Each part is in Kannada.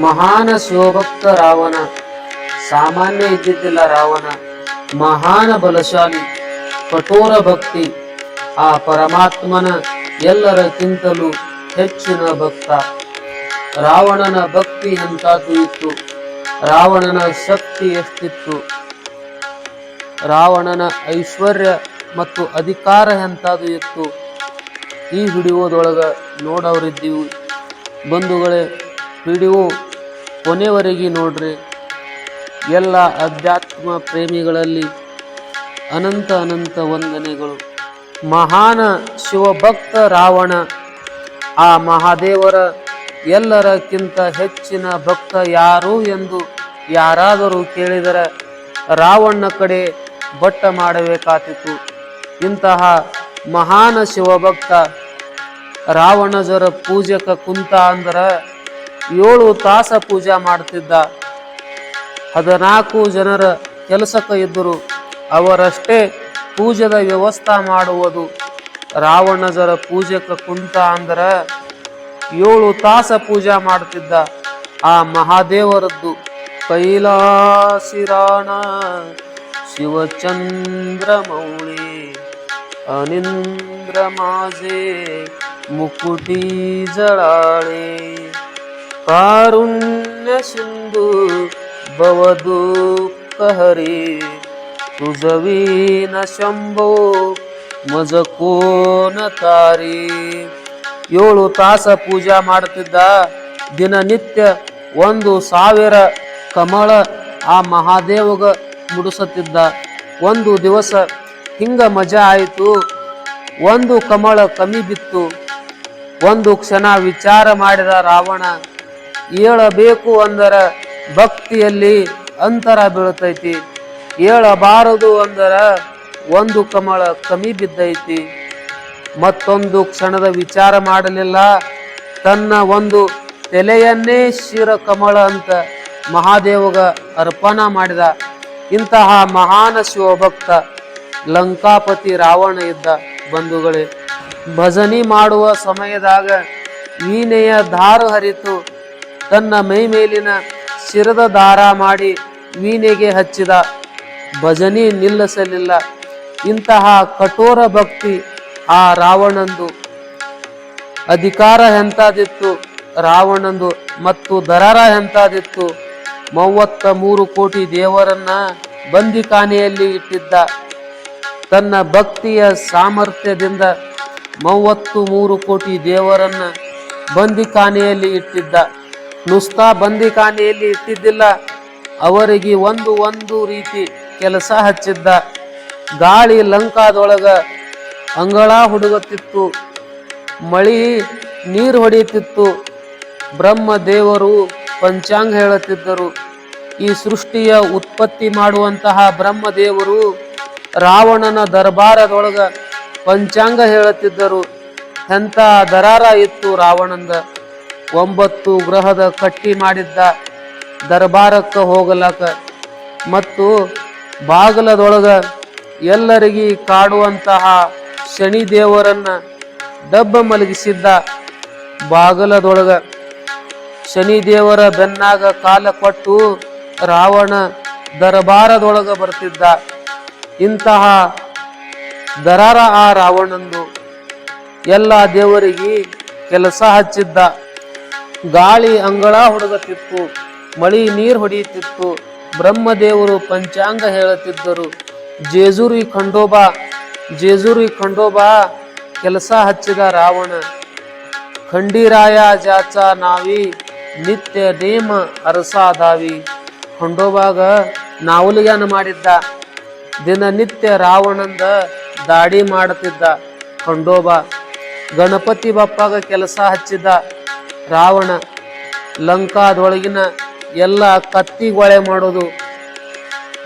ಮಹಾನ ಶಿವಭಕ್ತ ರಾವಣ ಸಾಮಾನ್ಯ ಇದ್ದಿದ್ದಿಲ್ಲ. ರಾವಣ ಮಹಾನ ಬಲಶಾಲಿ, ಕಠೋರ ಭಕ್ತಿ. ಆ ಪರಮಾತ್ಮನ ಎಲ್ಲರಕ್ಕಿಂತಲೂ ಹೆಚ್ಚಿನ ಭಕ್ತ. ರಾವಣನ ಭಕ್ತಿ ಎಂತಾದ್ದು ಇತ್ತು, ರಾವಣನ ಶಕ್ತಿ ಎಷ್ಟಿತ್ತು, ರಾವಣನ ಐಶ್ವರ್ಯ ಮತ್ತು ಅಧಿಕಾರ ಎಂತಾದು ಇತ್ತು. ಈ ವಿಡಿಯೋದೊಳಗ ನೋಡೋರಿದ್ದೀವಿ ಬಂಧುಗಳೇ. ವಿಡಿಯೋ ಕೊನೆವರೆಗೆ ನೋಡ್ರಿ. ಎಲ್ಲ ಅಧ್ಯಾತ್ಮ ಪ್ರೇಮಿಗಳಲ್ಲಿ ಅನಂತ ಅನಂತ ವಂದನೆಗಳು. ಮಹಾನ ಶಿವಭಕ್ತ ರಾವಣ ಆ ಮಹಾದೇವರ ಎಲ್ಲರಕ್ಕಿಂತ ಹೆಚ್ಚಿನ ಭಕ್ತ ಯಾರು ಎಂದು ಯಾರಾದರೂ ಕೇಳಿದರೆ ರಾವಣನ ಕಡೆ ಬಟ್ಟ ಮಾಡಬೇಕಾತಿತ್ತು. ಇಂತಹ ಮಹಾನ ಶಿವಭಕ್ತ ರಾವಣಜರ ಪೂಜಕ ಕುಂತ ಅಂದ್ರ 7 ತಾಸ ಪೂಜೆ ಮಾಡ್ತಿದ್ದ. 14 ಜನರ ಕೆಲಸಕ್ಕೆ ಇದ್ದರು, ಅವರಷ್ಟೇ ಪೂಜೆದ ವ್ಯವಸ್ಥೆ ಮಾಡುವುದು. ರಾವಣಜರ ಪೂಜಕ ಕುಂತ ಅಂದ್ರ 7 ತಾಸ ಪೂಜೆ ಮಾಡ್ತಿದ್ದ. ಆ ಮಹಾದೇವರದ್ದು ಕೈಲಾಸಿರಾಣ ಶಿವಚಂದ್ರಮೌಳಿ ಅನಿಂದ್ರ ಮಾಜೆ ಮುಕುಟಿ ಜಳಾಳೆ ಕಾರುಣ್ಯ ಸಿಂಧು ಭವದುಃಖ ಹರಿ ತುಜವೀನ ಶಂಭೋ ಮಜಕೋನ ತಾರಿ. 7 ತಾಸ ಪೂಜೆ ಮಾಡ್ತಿದ್ದ. ದಿನನಿತ್ಯ 1000 ಕಮಲ ಆ ಮಹಾದೇವಗ ಮುಡಿಸುತ್ತಿದ್ದ. ಒಂದು ದಿವಸ ಹಿಂಗ ಮಜಾ ಆಯಿತು. 1 ಕಮಲ ಕಮ್ಮಿ ಬಿತ್ತು. ಒಂದು ಕ್ಷಣ ವಿಚಾರ ಮಾಡಿದ ರಾವಣ, ಏಳಬೇಕು ಅಂದರ ಭಕ್ತಿಯಲ್ಲಿ ಅಂತರ ಬೀಳ್ತೈತಿ, ಏಳಬಾರದು ಅಂದರ 1 ಕಮಲ ಕಮ್ಮಿ ಬಿದ್ದೈತಿ. ಮತ್ತೊಂದು ಕ್ಷಣದ ವಿಚಾರ ಮಾಡಲಿಲ್ಲ. ತನ್ನ ಒಂದು ತಲೆಯನ್ನೇ ಶಿರ ಕಮಲ ಅಂತ ಮಹಾದೇವಗ ಅರ್ಪಣೆ ಮಾಡಿದ. ಇಂತಹ ಮಹಾನ ಶಿವಭಕ್ತ ಲಂಕಾಪತಿ ರಾವಣ ಇದ್ದ ಬಂಧುಗಳೇ. ಭಜನಿ ಮಾಡುವ ಸಮಯದಾಗ ವೀಣೆಯ ದಾರು ಹರಿತು ತನ್ನ ಮೈ ಮೇಲಿನ ಶಿರದ ದಾರ ಮಾಡಿ ವೀಣೆಗೆ ಹಚ್ಚಿದ. ಭಜನಿ ನಿಲ್ಲಿಸಲಿಲ್ಲ. ಇಂತಹ ಕಠೋರ ಭಕ್ತಿ ಆ ರಾವಣಂದು. ಅಧಿಕಾರ ಎಂತಾದಿತ್ತು ರಾವಣಂದು ಮತ್ತು ದರಾರ ಎಂತಾದಿತ್ತು. 33 ಕೋಟಿ ದೇವರನ್ನ ಬಂದಿಖಾನೆಯಲ್ಲಿ ಇಟ್ಟಿದ್ದ. ತನ್ನ ಭಕ್ತಿಯ ಸಾಮರ್ಥ್ಯದಿಂದ 33 ಕೋಟಿ ದೇವರನ್ನ ಬಂದಿಖಾನೆಯಲ್ಲಿ ಇಟ್ಟಿದ್ದ. ನುಸ್ತಾ ಬಂದಿಖಾನೆಯಲ್ಲಿ ಇಟ್ಟಿದ್ದಿಲ್ಲ, ಅವರಿಗೆ ಒಂದು ರೀತಿ ಕೆಲಸ ಹಚ್ಚಿದ್ದ. ಗಾಳಿ ಲಂಕಾದೊಳಗ ಅಂಗಳ ಹುಡುಗುತ್ತಿತ್ತು, ಮಳಿ ನೀರು ಹೊಡೆಯುತ್ತಿತ್ತು. ಬ್ರಹ್ಮ ದೇವರು ಪಂಚಾಂಗ ಹೇಳುತ್ತಿದ್ದರು. ಈ ಸೃಷ್ಟಿಯ ಉತ್ಪತ್ತಿ ಮಾಡುವಂತಹ ಬ್ರಹ್ಮದೇವರು ರಾವಣನ ದರ್ಬಾರದೊಳಗ ಪಂಚಾಂಗ ಹೇಳುತ್ತಿದ್ದರು. ಎಂಥ ದರಾರ ಇತ್ತು ರಾವಣಂದ. 9 ಗ್ರಹದ ಕಟ್ಟಿ ಮಾಡಿದ್ದ ದರ್ಬಾರಕ್ಕೆ ಹೋಗಲಕ. ಮತ್ತು ಬಾಗಲದೊಳಗ ಎಲ್ಲರಿಗೂ ಕಾಡುವಂತಹ ಶನಿ ದೇವರನ್ನ ಡಬ್ಬ ಮಲಗಿಸಿದ್ದ. ಬಾಗಲದೊಳಗ ಶನಿ ದೇವರ ಬೆನ್ನಾಗ ಕಾಲ ಕೊಟ್ಟು ರಾವಣ ದರ್ಬಾರದೊಳಗ ಬರ್ತಿದ್ದ. ಇಂತಹ ದರಾರ ಆ ರಾವಣಂದು. ಎಲ್ಲ ದೇವರಿಗೆ ಕೆಲಸ ಹಚ್ಚಿದ್ದ. ಗಾಳಿ ಅಂಗಳ ಹುಡುಗುತ್ತಿತ್ತು, ಮಳಿ ನೀರು ಹೊಡೆಯುತ್ತಿತ್ತು. ಬ್ರಹ್ಮದೇವರು ಪಂಚಾಂಗ ಹೇಳುತ್ತಿದ್ದರು. ಜೇಜುರಿ ಖಂಡೋಬಾ ಕೆಲಸ ಹಚ್ಚಿದ ರಾವಣ. ಖಂಡಿರಾಯ ಜಾಚ ನಾವಿ ನಿತ್ಯ ನೇಮ ಅರಸಾದಾವಿ. ಖಂಡೋಬಾಗ ನಾವುಲಿಗಾನ ಮಾಡಿದ್ದ. ದಿನನಿತ್ಯ ರಾವಣಂದ ದಾಡಿ ಮಾಡುತ್ತಿದ್ದ ಖಂಡೋಬಾ. ಗಣಪತಿ ಬಪ್ಪಾಗ ಕೆಲಸ ಹಚ್ಚಿದ ರಾವಣ. ಲಂಕಾದೊಳಗಿನ ಎಲ್ಲ ಕತ್ತಿಗೊಳೆ ಮಾಡೋದು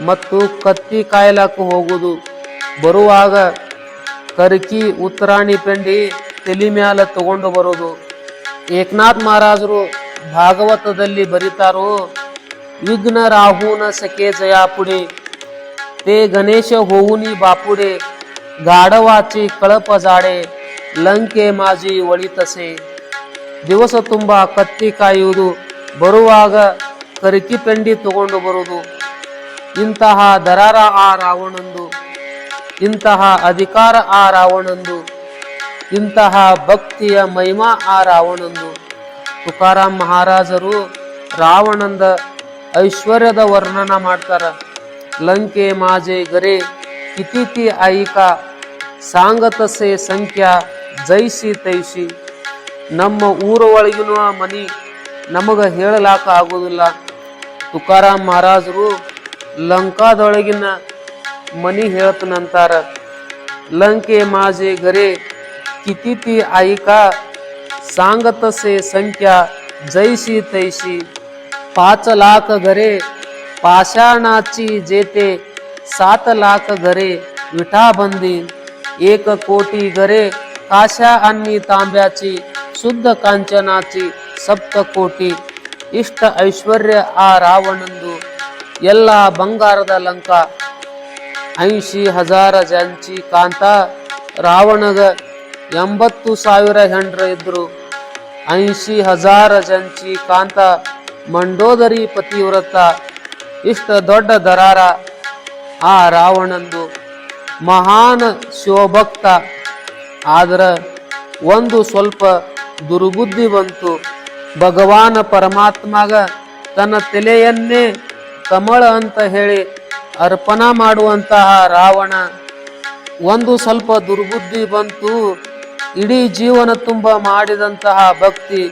ಮತ್ತು ಕತ್ತಿ ಕಾಯಲಾಕು ಹೋಗುವುದು. ಬರುವಾಗ ಕರ್ಕಿ ಉತ್ತರಾಣಿ ಪೆಂಡಿ ತಲೆ ಮ್ಯಾಲ ತಗೊಂಡು ಬರೋದು. ಏಕನಾಥ್ ಮಹಾರಾಜರು ಭಾಗವತದಲ್ಲಿ ಬರೀತಾರೋ, ವಿಘ್ನ ರಾಹುನ ಸಖೆ ಜಯಾಪುಡೆ ते गणेश होऊनी बापुडे गाढवाची कळप जाडे लंके माझी वळी तसे. ದಿವಸ ತುಂಬ ಕತ್ತಿ ಕಾಯುವುದು, ಬರುವಾಗ ಕರಿಕಿ ಪೆಂಡಿ ತಗೊಂಡು ಬರುವುದು. ಇಂತಹ ದರಾರ ಆ ರಾವಣಂದು, ಇಂತಹ ಅಧಿಕಾರ ಆ ರಾವಣಂದು, ಇಂತಹ ಭಕ್ತಿಯ ಮಹಿಮಾ ಆ ರಾವಣಂದು. ತುಕಾರಾಮ್ ಮಹಾರಾಜರು ರಾವಣಂದ ಐಶ್ವರ್ಯದ ವರ್ಣನ ಮಾಡ್ತಾರ. ಲಂಕೆ ಮಾಜೆ ಗರೆ ಕಿತಿತಿ ಆಯಿಕಾ ಸಾಂಗತಸೆ ಸಂಖ್ಯಾ ಜೈಸಿ ತೈಸಿ. ನಮ್ಮ ಊರ ಒಳಗಿನ ಮನಿ ನಮಗ ಹೇಳಲಾಕ ಆಗುವುದಿಲ್ಲ. ತುಕಾರಾಮ್ ಮಹಾರಾಜರು ಲಂಕಾದೊಳಗಿನ ಮನಿ ಹೇಳ್ತನಂತಾರ. ಲಂಕೆ ಮಾಜೆ ಗರೆ ಕಿತಿತಿ ಆಯಿಕಾ सांगतसे संख्या जैसी तैसी. 5 लाख घरे पाषाणाची जेते 7 लाख घरे विठाबंदी. 1 कोटी घरे काशा आणि तांब्याची शुद्ध कांचनाची 7 कोटी. इष्ट ऐश्वर्य आ रावणंದು ಎಲ್ಲ ಬಂಗಾರದ ಲಂಕಾ. 80,000 ಜನची ಕಾಂತ. ರಾವಣಗ 80,000 ಹೆಂಡ್ರ ಇದ್ರು. 80,000 ಜನची ಕಾಂತ ಮಂಡೋದರಿ ಪತಿವ್ರತ. ಇಷ್ಟ ದೊಡ್ಡ ದರಾರ ಆ ರಾವಣಂದು. ಮಹಾನ್ ಶಿವಭಕ್ತ. ಆದ್ರ ಒಂದು ಸ್ವಲ್ಪ ದುರ್ಬುದ್ಧಿ ಬಂತು. ಭಗವಾನ ಪರಮಾತ್ಮಗ ತನ್ನ ತಲೆಯನ್ನೇ ಕಮಳ ಅಂತ ಹೇಳಿ ಅರ್ಪಣಾ ಮಾಡುವಂತಹ ರಾವಣ ಒಂದು ಸ್ವಲ್ಪ ದುರ್ಬುದ್ಧಿ ಬಂತು. ಇಡೀ ಜೀವನ ತುಂಬ ಮಾಡಿದಂತಹ ಭಕ್ತಿ,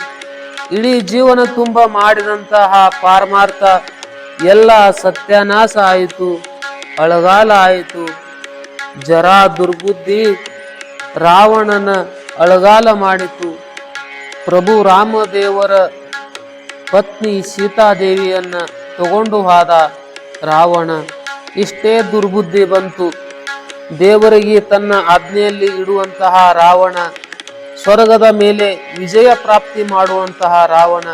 ಇಡೀ ಜೀವನ ತುಂಬ ಮಾಡಿದಂತಹ ಪಾರಮಾರ್ಥ ಎಲ್ಲ ಸತ್ಯಾನಾಶ ಆಯಿತು, ಅಳಗಾಲ ಆಯಿತು. ಜರಾ ದುರ್ಬುದ್ಧಿ ರಾವಣನ ಅಳಗಾಲ ಮಾಡಿತು. ಪ್ರಭು ರಾಮದೇವರ ಪತ್ನಿ ಸೀತಾದೇವಿಯನ್ನ ತಗೊಂಡು ಹೋದ ರಾವಣ. ಇಷ್ಟೇ ದುರ್ಬುದ್ಧಿ ಬಂತು. ದೇವರಿಗೆ ತನ್ನ ಆಜ್ಞೆಯಲ್ಲಿ ಇಡುವಂತಹ ರಾವಣ, ಸ್ವರ್ಗದ ಮೇಲೆ ವಿಜಯ ಪ್ರಾಪ್ತಿ ಮಾಡುವಂತಹ ರಾವಣ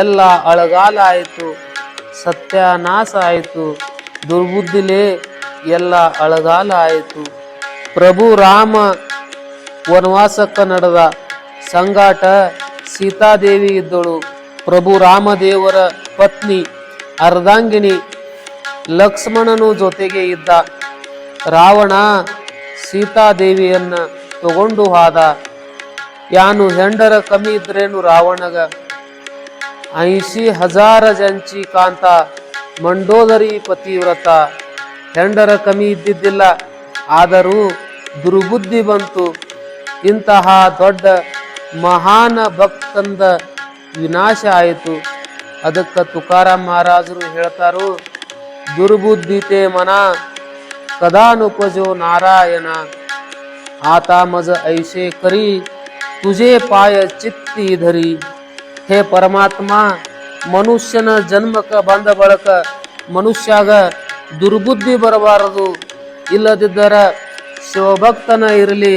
ಎಲ್ಲ ಅಳಗಾಲ ಆಯಿತು, ಸತ್ಯಾನಾಶ ಆಯಿತು. ದುರ್ಬುದ್ಧಿಲೇ ಎಲ್ಲ ಅಳಗಾಲ ಆಯಿತು. ಪ್ರಭು ರಾಮ ವನವಾಸಕ್ಕ ನಡೆದ. ಸಂಗಾಟ ಸೀತಾದೇವಿ ಇದ್ದಳು. ಪ್ರಭು ರಾಮದೇವರ ಪತ್ನಿ ಅರ್ಧಾಂಗಿನಿ ಲಕ್ಷ್ಮಣನು ಜೊತೆಗೆ ಇದ್ದ. ರಾವಣ ಸೀತಾದೇವಿಯನ್ನ ತಗೊಂಡು ಹೋದ. ಯಾನು ಹೆಂಡರ ಕಮ್ಮಿ ಇದ್ರೇನು ರಾವಣಗ. 80,000 ಜನची ಕಾಂತ ಮಂಡೋದರಿ ಪತಿವ್ರತ. ಹೆಂಡರ ಕಮ್ಮಿ ಇದ್ದಿದ್ದಿಲ್ಲ. ಆದರೂ ದುರ್ಬುದ್ಧಿ ಬಂತು. ಇಂತಹ ದೊಡ್ಡ ಮಹಾನ ಭಕ್ತಂದ ವಿನಾಶ ಆಯಿತು. ಅದಕ್ಕೆ ತುಕಾರಾಮ್ ಮಹಾರಾಜರು ಹೇಳ್ತಾರು, दुर्बुद्धीते मना कदा नुपजो नारायण. आता मज ऐसे करी तुझे पाय चित्ती धरी. हे परमात्मा, ಮನುಷ್ಯನ ಜನ್ಮಕ ಬಂದ ಬಳಕ ಮನುಷ್ಯಾಗ ದುರ್ಬುದ್ಧಿ ಬರಬಾರದು. ಇಲ್ಲದಿದ್ದರ ಶಿವಭಕ್ತನ ಇರಲಿ,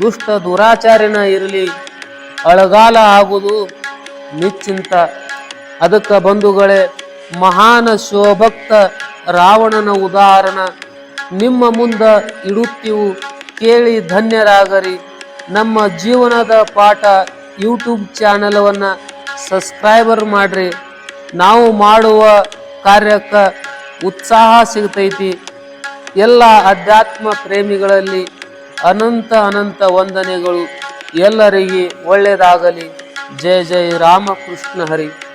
ದುಷ್ಟ ದುರಾಚಾರ್ಯನ ಇರಲಿ, ಅಳಗಾಲ ಆಗುವುದು ನಿಶ್ಚಿಂತ. ಅದಕ್ಕೆ ಬಂಧುಗಳೇ, ಮಹಾನ ಶಿವಭಕ್ತ ರಾವಣನ ಉದಾಹರಣ ನಿಮ್ಮ ಮುಂದ ಇಡುತ್ತೀವು, ಕೇಳಿ ಧನ್ಯರಾಗರಿ. ನಮ್ಮ ಜೀವನದ ಪಾಠ ಯೂಟ್ಯೂಬ್ ಚಾನಲವನ್ನು ಸಬ್ಸ್ಕ್ರೈಬರ್ ಮಾಡ್ರಿ. ನಾವು ಮಾಡುವ ಕಾರ್ಯಕ್ಕೆ ಉತ್ಸಾಹ ಸಿಗ್ತೈತಿ. ಎಲ್ಲ ಅಧ್ಯಾತ್ಮ ಪ್ರೇಮಿಗಳಲ್ಲಿ ಅನಂತ ಅನಂತ ವಂದನೆಗಳು. ಎಲ್ಲರಿಗೆ ಒಳ್ಳೆಯದಾಗಲಿ. ಜಯ ಜಯ ರಾಮಕೃಷ್ಣ ಹರಿ.